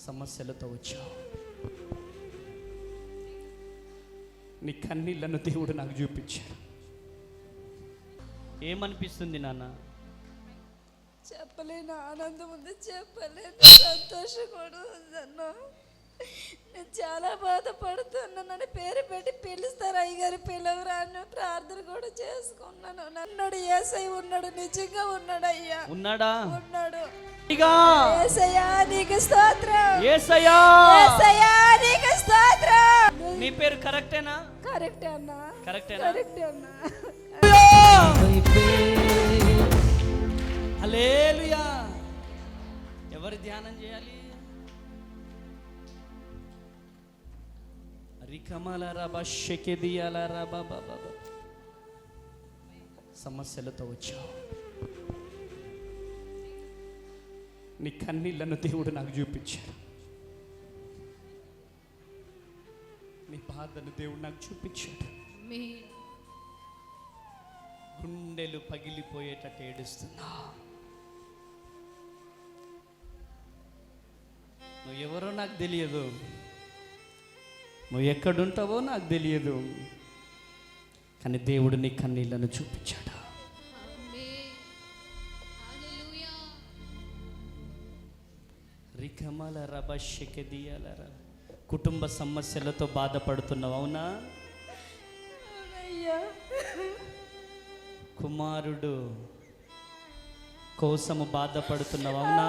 సమస్యలతో వచ్చావు, నీ కన్నీళ్లను దేవుడు నాకు చూపించాడు. ఏమనిపిస్తుంది నాన్న? చెప్పలేను ఆనందం ఉంది, చెప్పలేను సంతోషం కూడా ఉందన్న. నేను చాలా బాధపడుతున్నాను. పేరు పెట్టి పిలుస్తారు అయ్యగారు, పిలవరా అని ప్రార్థన కూడా చేసుకున్నాను. నన్నుడు యేసయ్య ఉన్నాడు, నిజంగా ఉన్నాడు అయ్యా. ఉన్నాడా? ఉన్నాడు. యేసయ్యా నీకు స్తోత్రం, యేసయ్యా నీకు స్తోత్రం. నీ పేరు కరెక్టేనా? కరెక్టే అన్నా, కరెక్టేనా? కరెక్టే అన్నా. హల్లెలూయా. ఎవరు ధ్యానం చేయాలి? సమస్యలతో వచ్చావు, నీ కన్నీళ్లను దేవుడు నాకు చూపించాడు. నీ బాధను దేవుడు నాకు చూపించాడు. గుండెలు పగిలిపోయేటట్టు ఏడుస్తున్నా. నువ్వు ఎవరో నాకు తెలియదు, నువ్వు ఎక్కడుంటావో నాకు తెలియదు, కానీ దేవుడు నీ కన్నీళ్లను చూపించాడు. కుటుంబ సమస్యలతో బాధపడుతున్నావు, అవునా? కుమారుడు కోసము బాధపడుతున్నావు, అవునా?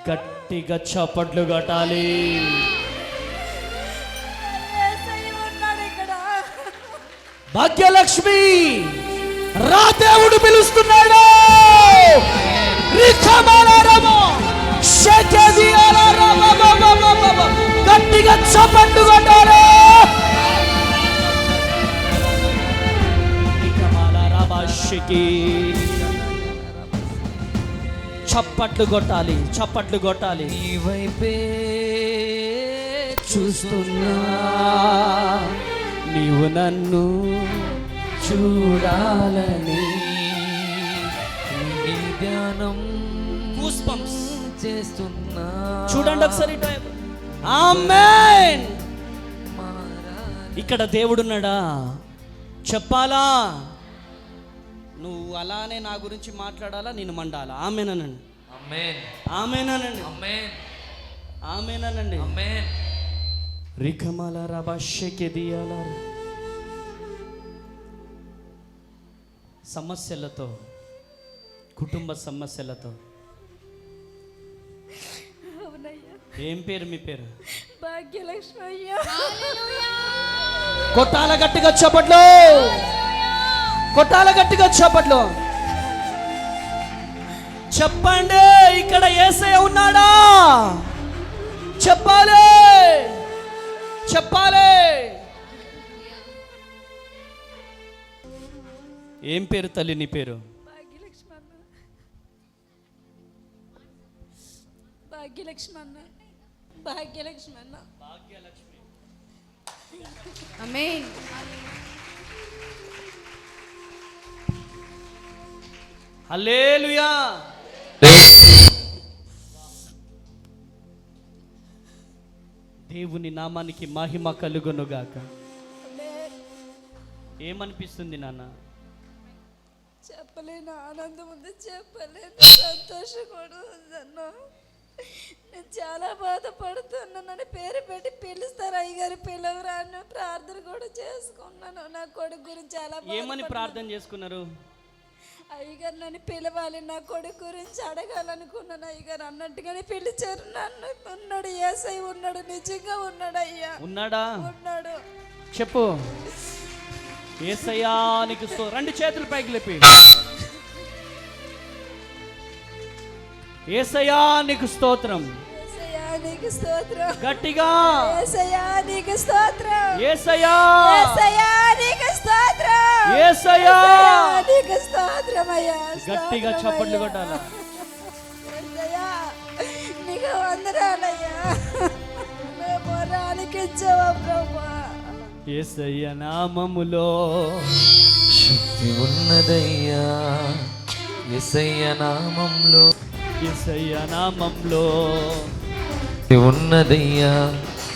గట్టిగా చప్పట్లు కొట్టాలి. భాగ్యలక్ష్మి రా, దేవుడు పిలుస్తున్నాడు. గట్టిగా చప్పట్లు కొట్టాలి. చప్పట్లు కొట్టాలి, చప్పట్లు కొట్టాలి. నీ వైపే చూస్తున్నా, నీవు నన్ను చూడాలని నీ ధ్యానం చేస్తున్నా. చూడండి ఒకసారి. ఆమేన్. ఇక్కడ దేవుడున్నాడా? చెప్పాలా? నువ్వు అలానే నా గురించి మాట్లాడాలా, నేను మండాలా? ఆమేనండి, ఆమేనండి, ఆమేనండి. రికమల రబషెకెదియాల సమస్యలతో, కుటుంబ సమస్యలతో. ఏం పేరు మీ పేరు? భాగ్యలక్ష్మి అయ్యా. కొట్టాల గట్టిగా చప్పట్లు, కొట్టాల గట్టిగా చప్పట్లు. చెప్పండి, ఇక్కడ యేసయ్య ఉన్నాడా? చెప్పాలి, చెప్పాలి. ఏం పేరు తల్లి నీ పేరు? భాగ్యలక్ష్మి అన్న. భాగ్యలక్ష్మి అన్న, భాగ్యలక్ష్మి అన్న. భాగ్యలక్ష్మి. ఆమేన్. హల్లెలూయా. దేవుని నామానికి మహిమ కలుగునుగాక. ఏమనిపిస్తుంది నాన్న? చెప్పలేను ఆనందం ఉంది, చెప్పలేను సంతోషం కూడా ఉందన్న. నేను చాలా బాధపడుతున్నాను. పేరు పెట్టి పిలుస్తారు అయ్యగారు, పిలవరా అని ప్రార్థన కూడా చేసుకున్నాను. నా కొడుకు గురించి చాలా. ఏమని ప్రార్థన చేసుకున్నారు? అయ్యగారు నన్ను పిలవాలి, నా కొడుకు గురించి అడగాలనుకున్నాను. అయ్యగారు అన్నట్టుగానే పిలిచారు నన్ను. ఉన్నాడు, యేసయ్య ఉన్నాడు, నిజంగా ఉన్నాడు అయ్యా. ఉన్నాడా? ఉన్నాడు. చెప్పు. యేసయ్యా నీకు రెండు చేతులు పైకి లేపి. యేసయ్యా నీకు స్తోత్రం, యేసయ్యా నీకు స్తోత్రం. గట్టిగా యేసయ్యా నీకు స్తోత్రం, యేసయ్యా, యేసయ్యా నీకు స్తోత్రం, యేసయ్యా నీకు స్తోత్రం అయ్యా. గట్టిగా చప్పట్లు కొట్టాలా? యేసయ్యా నీకు వందనాలయ్యా. మేము రాలికిచ్చావా ప్రభా. యేసయ్య నామములో శక్తి ఉన్నదయ్యా, యేసయ్య నామంలో, యేసయ్య నామంలో శక్తి ఉన్నదయ్యా,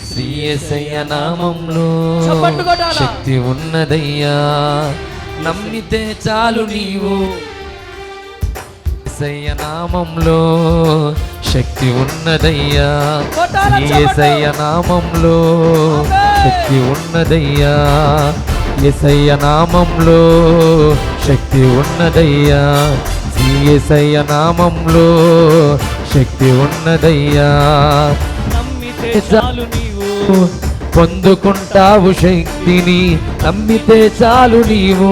శ్రీ యేసయ్య నామంలో చప్పట్లు కొట్టాలా? శక్తి ఉన్నదయ్యా, నమ్మితే చాలు నీవు. యేసయ్య నామంలో శక్తి ఉన్నదయ్యా, కొట్టాలా? శ్రీ యేసయ్య నామంలో శక్తి ఉన్నదయ్యా, యేసయ్య నామంలో శక్తి ఉన్నదయ్యా, శ్రీ యేసయ్య నామంలో శక్తి ఉన్నదయ్యా. నమ్మితే చాలు నీవు పొందుకుంటావు శక్తిని, నమ్మితే చాలు నీవు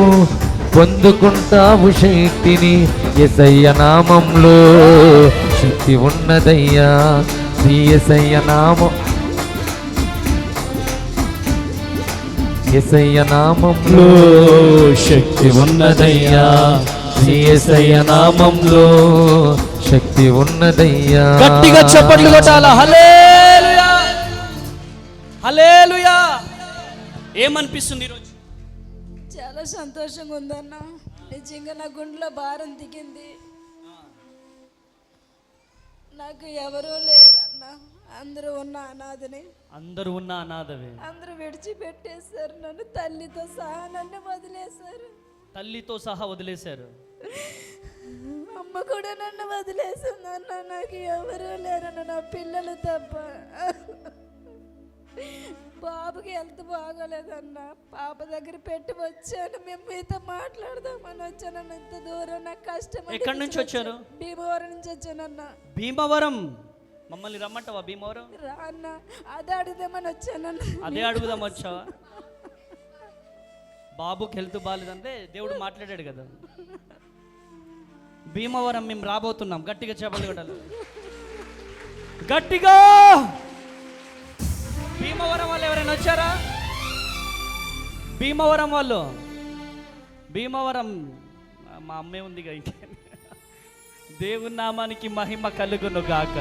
పొందుకుంటావు శక్తిని. యేసయ్య నామంలో శక్తి ఉన్నదయ్యా, శ్రీ యేసయ్య నామం, యేసయ్య నామంలో శక్తి ఉన్నదయ్యా, శ్రీ యేసయ్య నామంలో శక్తి ఉన్నదయ్యా. గట్టిగా చప్పట్లు కొట్టాలా? హల్లెలూయా, హల్లెలూయా. ఏమనిపిస్తుంది ఈరోజు? చాలా సంతోషంగా ఉందన్న. నిజంగా నా గుండెలో భారం దిగింది. నాకు ఎవరూ లేరన్న, అందరూ ఉన్న అనాథని. అందరూ ఉన్న అనాథవే. అందరూ విడిచిపెట్టేశారు నన్ను, తల్లితో సహా నన్ను వదిలేశారు. తల్లితో సహా వదిలేశారు. అమ్మ కూడా నన్ను వదిలేసింది అన్న. నాకు ఎవరూ లేరన్న, నా పిల్లలు తప్ప. బాబుకి హెల్త్ బాగోలేదన్న, పాప దగ్గర పెట్టి వచ్చాను. మేము మీతో మాట్లాడదామని వచ్చాను. ఇంత దూరం నాకు కష్టం. ఎక్కడి నుంచి వచ్చారు? భీమవరం నుంచి వచ్చానన్న. భీమవరం? మమ్మల్ని రమ్మంటావా భీమవరం? రా అన్న, అదే అడుగుదామని వచ్చానన్న. అదే అడుగుదాం వచ్చావా? బాబుకి హెల్త్ బాగాలేదంటే దేవుడు మాట్లాడాడు కదా. భీమవరం మేము రాబోతున్నాం. గట్టిగా చెప్పలు కొట్టాలి, గట్టిగా. భీమవరం వాళ్ళు ఎవరైనా వచ్చారా? భీమవరం వాళ్ళు, భీమవరం మా అమ్మే ఉంది ఇంకే. దేవుని నామానికి మహిమ కలుగును గాక.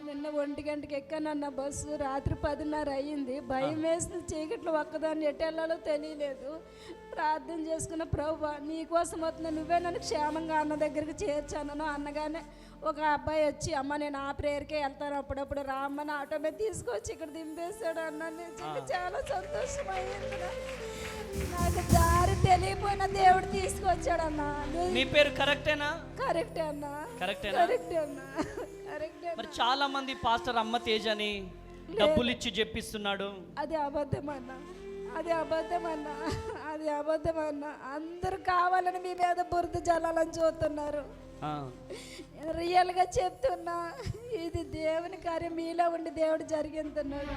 నిన్న 1 గంటకి ఎక్కానన్న బస్సు. రాత్రి 10:30 అయ్యింది. భయం వేసిన చీకట్లో ఒక్కదాన్ని ఎటు వెళ్ళాలో తెలియలేదు. ప్రార్థన చేసుకున్న, ప్రభువా నీకోసం వస్తున్నా, నువ్వే నన్ను క్షేమంగా అన్న దగ్గరికి చేర్చాను అన్నగానే ఒక అబ్బాయి వచ్చి, అమ్మ నేను ఆ ప్రేయర్కే వెళ్తాను, అప్పుడప్పుడు రామ్మని ఆటో మీద తీసుకొచ్చి ఇక్కడ దింపేశాడు అన్న. నిజంగా చాలా సంతోషం అయ్యింది. నాకు దారి తెలియపోయిన దేవుడు తీసుకొచ్చాడు అన్న. నీ పేరు కరెక్టేనా? కరెక్టే అన్న, కరెక్టేనా? కరెక్టే అన్న, కరెక్టే. మరి చాలా మంది పాస్టర్ అమ్మ తేజ్ అని డబ్బులు ఇచ్చి చెప్పిస్తున్నాడు. అది అబద్ధం అన్న, అది అబద్ధం అన్న, అది అబద్ధం అన్న. అందరూ కావాలని మీ మీద బురద జల్లాలని చూస్తున్నారు. రియల్గా చెప్తున్నా, ఇది దేవుని కార్యం, మీలో ఉండి దేవుడు జరిగించున్నాడు.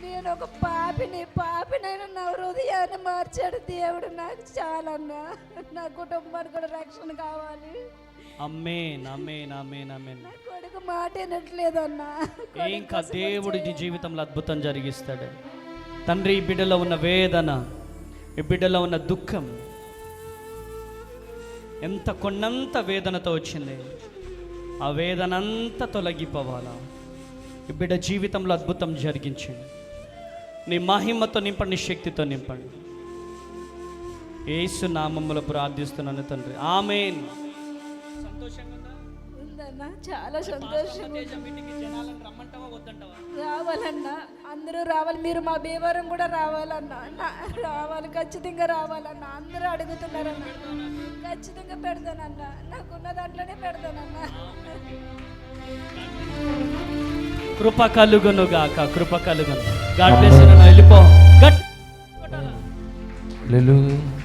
నేను ఒక పాపినైనా నా హృదయాన్ని మార్చాడు దేవుడు. నాకు చాలన్నా, నా కుటుంబానికి కూడా రక్షణ కావాలి. ఆమేన్, ఆమేన్, ఆమేన్, ఆమేన్. నా కొడుకు మాట వినట్లేదన్నా. ఇంకా దేవుడు నీ జీవితంలో అద్భుతం జరిగిస్తాడు. తండ్రి, ఈ బిడ్డలో ఉన్న వేదన, ఈ బిడ్డలో ఉన్న దుఃఖం ఎంత కొన్నంత వేదనతో వచ్చింది, ఆ వేదన అంతా తొలగిపోవాలా. ఈ బిడ్డ జీవితంలో అద్భుతం జరిగించండి. నీ మహిమతో నింపండి, నీ శక్తితో నింపండి. యేసు నామములో ప్రార్థిస్తున్నాను తండ్రి, ఆమేన్. సంతోషంగా ఉందన్నా, చాలా సంతోషంగా. రావాలన్నా, అందరూ రావాలి. మీరు మా భీమవరం కూడా రావాలన్నా, రావాలి, ఖచ్చితంగా రావాలన్నా. అందరూ అడుగుతున్నారన్నా. ఖచ్చితంగా పెడతానన్నా, నాకున్న దాంట్లోనే పెడతానన్నా. కృప కలుగును గాక, కృప కలుగును. God bless you. వెళ్ళిపో.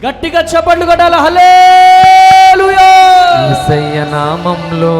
గట్టిగా చప్పట్లు కొట్టాలి. హల్లెలూయా. యేసయ్య నామంలో